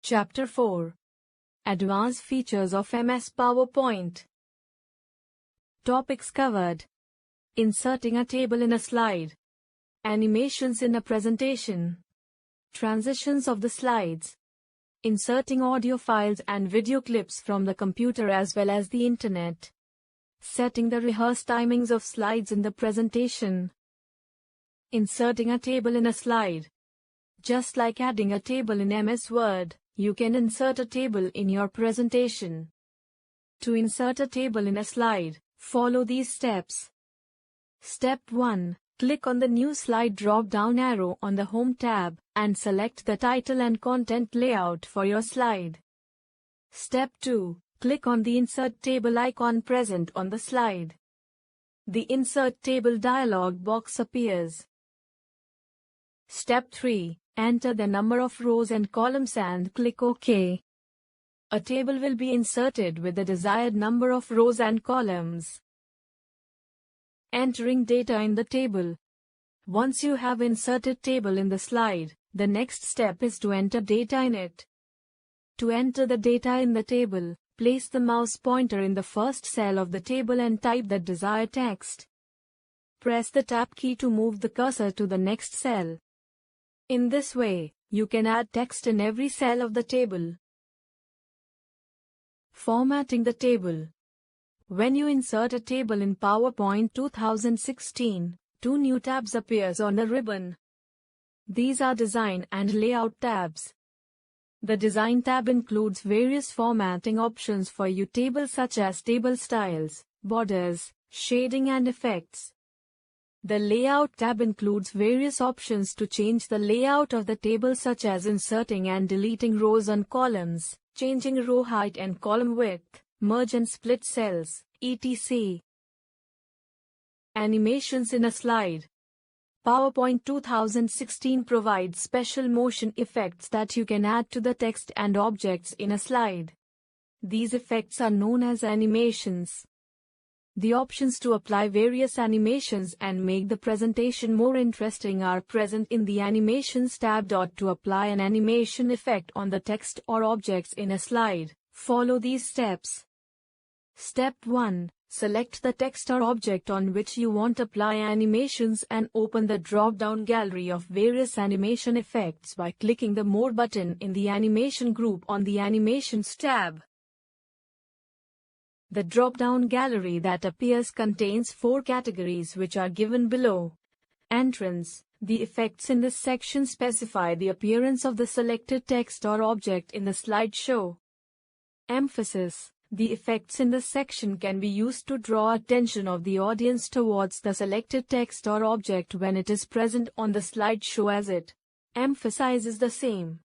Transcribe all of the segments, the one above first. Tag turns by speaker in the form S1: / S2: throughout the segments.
S1: Chapter 4. Advanced Features of MS PowerPoint. Topics covered: inserting a table in a slide, animations in a presentation, transitions of the slides, inserting audio files and video clips from the computer as well as the internet, setting the rehearse timings of slides in the presentation, inserting a table in a slide. Just like adding a table in MS Word, you can insert a table in your presentation. To insert a table in a slide, follow these steps. Step 1. Click on the New Slide drop-down arrow on the Home tab, and select the title and content layout for your slide. Step 2. Click on the Insert Table icon present on the slide. The Insert Table dialog box appears. Step 3. Enter the number of rows and columns and click OK. A table will be inserted with the desired number of rows and columns. Entering data in the table. Once you have inserted table in the slide, the next step is to enter data in it. To enter the data in the table, place the mouse pointer in the first cell of the table and type the desired text. Press the Tab key to move the cursor to the next cell. In this way, you can add text in every cell of the table. Formatting the table. When you insert a table in PowerPoint 2016, two new tabs appears on the ribbon. These are Design and Layout tabs. The Design tab includes various formatting options for your table such as table styles, borders, shading and effects. The Layout tab includes various options to change the layout of the table such as inserting and deleting rows and columns, changing row height and column width, merge and split cells, etc. Animations in a slide. PowerPoint 2016 provides special motion effects that you can add to the text and objects in a slide. These effects are known as animations. The options to apply various animations and make the presentation more interesting are present in the Animations tab. To apply an animation effect on the text or objects in a slide, follow these steps. Step 1. Select the text or object on which you want to apply animations and open the drop-down gallery of various animation effects by clicking the More button in the Animation group on the Animations tab. The drop-down gallery that appears contains 4 categories which are given below. Entrance. The effects in this section specify the appearance of the selected text or object in the slideshow. Emphasis. The effects in this section can be used to draw attention of the audience towards the selected text or object when it is present on the slideshow as it emphasizes the same.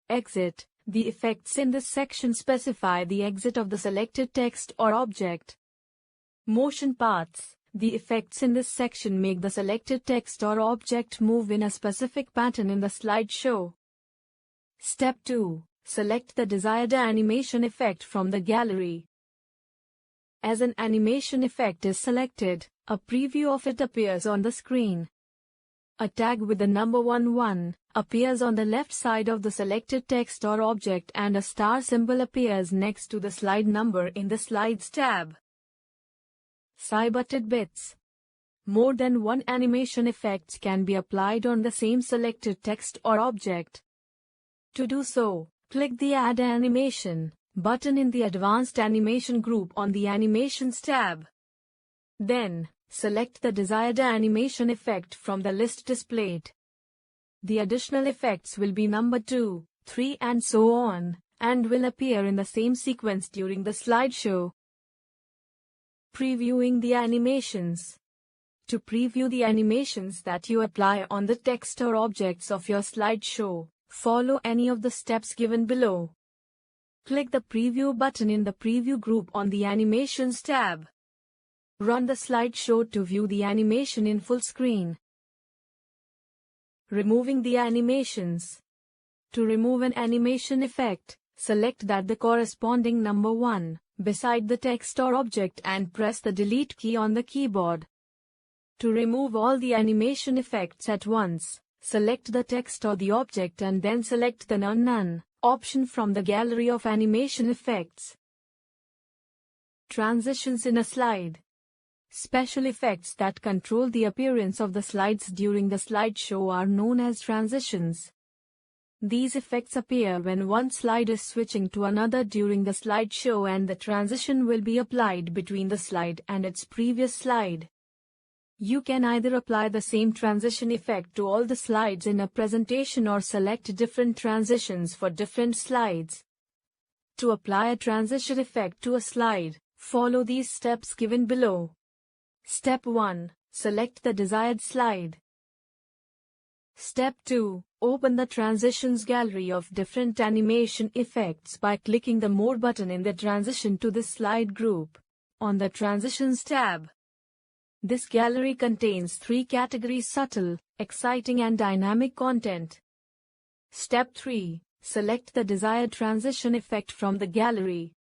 S1: Exit. The effects in this section specify the exit of the selected text or object. Motion paths. The effects in this section make the selected text or object move in a specific pattern in the slideshow. Step 2. Select the desired animation effect from the gallery. As an animation effect is selected, a preview of it appears on the screen. A tag with the number 11 appears on the left side of the selected text or object and a star symbol appears next to the slide number in the Slides tab. Cyber tidbits. More than one animation effects can be applied on the same selected text or object. To do so, click the Add Animation button in the Advanced Animation group on the Animations tab. Then, select the desired animation effect from the list displayed. The additional effects will be number 2, 3 and so on, and will appear in the same sequence during the slideshow. Previewing the animations. To preview the animations that you apply on the text or objects of your slideshow, follow any of the steps given below. Click the Preview button in the Preview group on the Animations tab. Run the slideshow to view the animation in full screen. Removing the animations. To remove an animation effect, select that the corresponding number 1 beside the text or object and press the Delete key on the keyboard. To remove all the animation effects at once, select the text or the object and then select the None option from the gallery of animation effects. Transitions in a slide. Special effects that control the appearance of the slides during the slideshow are known as transitions. These effects appear when one slide is switching to another during the slideshow, and the transition will be applied between the slide and its previous slide. You can either apply the same transition effect to all the slides in a presentation or select different transitions for different slides. To apply a transition effect to a slide, follow these steps given below. Step 1. Select the desired slide. Step 2. Open the Transitions gallery of different animation effects by clicking the More button in the Transition to this slide group on the Transitions tab. This gallery contains 3 categories: subtle, exciting and dynamic content. Step 3. Select the desired transition effect from the gallery.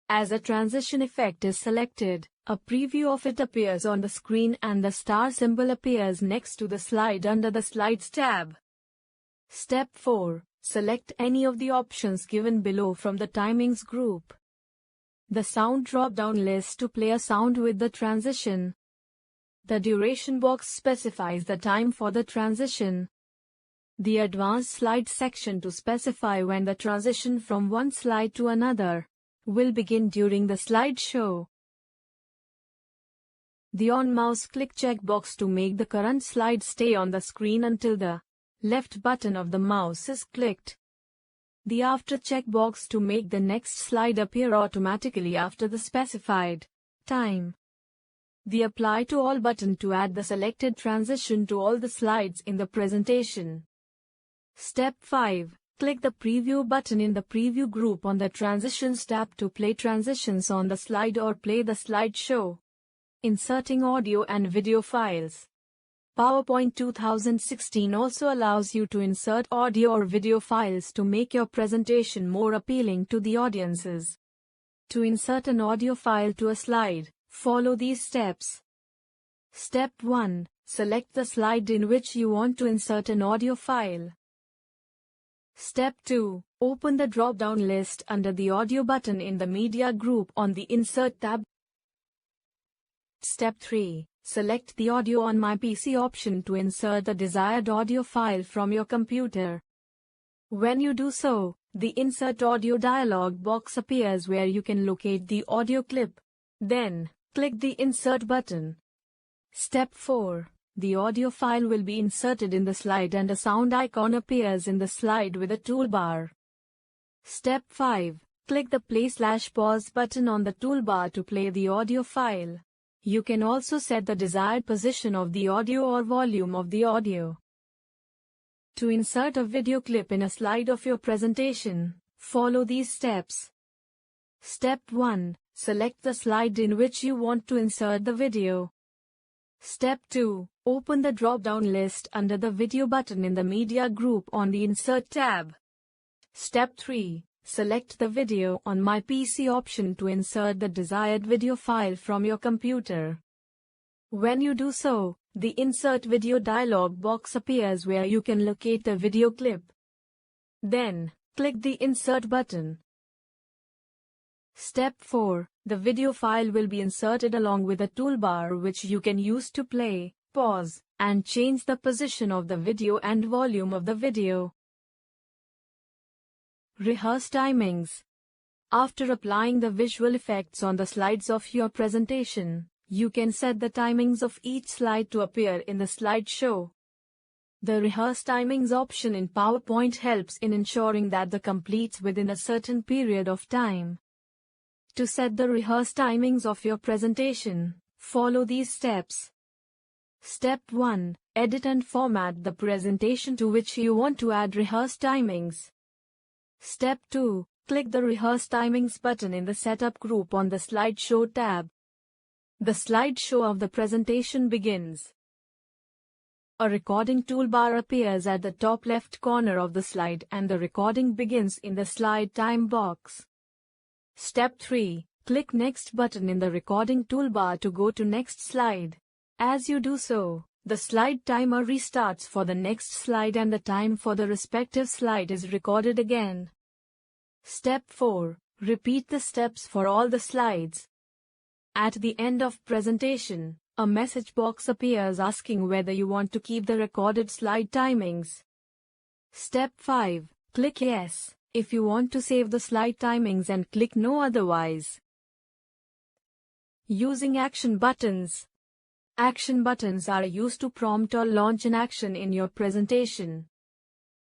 S1: As a transition effect is selected, a preview of it appears on the screen and the star symbol appears next to the slide under the Slides tab. Step 4. Select any of the options given below from the Timings group. The sound drop-down list to play a sound with the transition. The duration box specifies the time for the transition. The Advanced Slide section to specify when the transition from one slide to another will begin during the slideshow. The On-Mouse Click checkbox to make the current slide stay on the screen until the left button of the mouse is clicked. The After checkbox to make the next slide appear automatically after the specified time. The Apply to All button to add the selected transition to all the slides in the presentation. Step 5. Click the Preview button in the Preview group on the Transitions tab to play transitions on the slide or play the slideshow. Inserting audio and video files. PowerPoint 2016 also allows you to insert audio or video files to make your presentation more appealing to the audiences. To insert an audio file to a slide, follow these steps. Step 1. Select the slide in which you want to insert an audio file. Step 2. Open the drop-down list under the Audio button in the Media group on the Insert tab. Step 3. Select the Audio on My PC option to insert the desired audio file from your computer. When you do so, the Insert Audio dialog box appears where you can locate the audio clip. Then, click the Insert button. Step 4. The audio file will be inserted in the slide and a sound icon appears in the slide with a toolbar. Step 5. Click the Play/Pause button on the toolbar to play the audio file. You can also set the desired position of the audio or volume of the audio. To insert a video clip in a slide of your presentation, follow these steps. Step 1. Select the slide in which you want to insert the video. Step 2. Open the drop-down list under the Video button in the Media group on the Insert tab. Step 3. Select the Video on My PC option to insert the desired video file from your computer. When you do so, the Insert Video dialog box appears where you can locate the video clip. Then, click the Insert button. Step 4. The video file will be inserted along with a toolbar which you can use to play, pause, and change the position of the video and volume of the video. Rehearse Timings. After applying the visual effects on the slides of your presentation, you can set the timings of each slide to appear in the slideshow. The Rehearse Timings option in PowerPoint helps in ensuring that the completes within a certain period of time. To set the rehearse timings of your presentation, follow these steps. Step 1. Edit and format the presentation to which you want to add rehearse timings. Step 2. Click the Rehearse Timings button in the Setup group on the Slideshow tab. The slideshow of the presentation begins. A recording toolbar appears at the top left corner of the slide and the recording begins in the slide time box. Step 3. Click Next button in the recording toolbar to go to next slide. As you do so, the slide timer restarts for the next slide and the time for the respective slide is recorded again. Step 4. Repeat the steps for all the slides. At the end of presentation, a message box appears asking whether you want to keep the recorded slide timings. Step 5. Click Yes if you want to save the slide timings and click No otherwise. Using action buttons. Action buttons are used to prompt or launch an action in your presentation.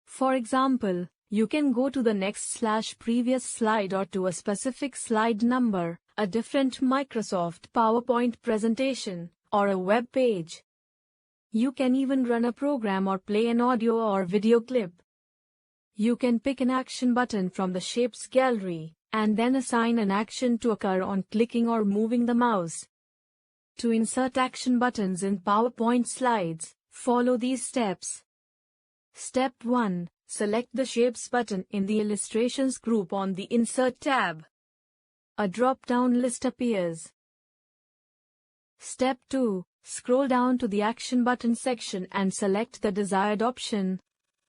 S1: For example, you can go to the next/previous slide or to a specific slide number, a different Microsoft PowerPoint presentation, or a web page. You can even run a program or play an audio or video clip. You can pick an action button from the Shapes gallery, and then assign an action to occur on clicking or moving the mouse. To insert action buttons in PowerPoint slides, follow these steps. Step 1. Select the Shapes button in the Illustrations group on the Insert tab. A drop-down list appears. Step 2. Scroll down to the Action button section and select the desired option.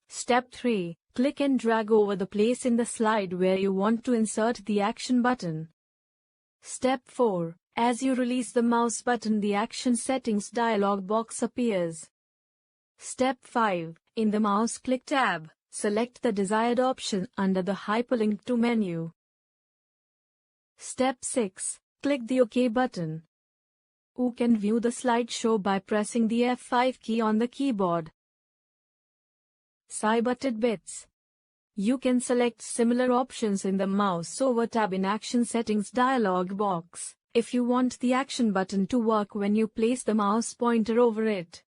S1: Step 3. Click and drag over the place in the slide where you want to insert the action button. Step 4. As you release the mouse button, the Action Settings dialog box appears. Step 5. In the Mouse Click tab, select the desired option under the Hyperlink to menu. Step 6. Click the OK button. You can view the slideshow by pressing the F5 key on the keyboard. Cyber Tidbits. You can select similar options in the Mouse Over tab in Action Settings dialog box, if you want the action button to work when you place the mouse pointer over it.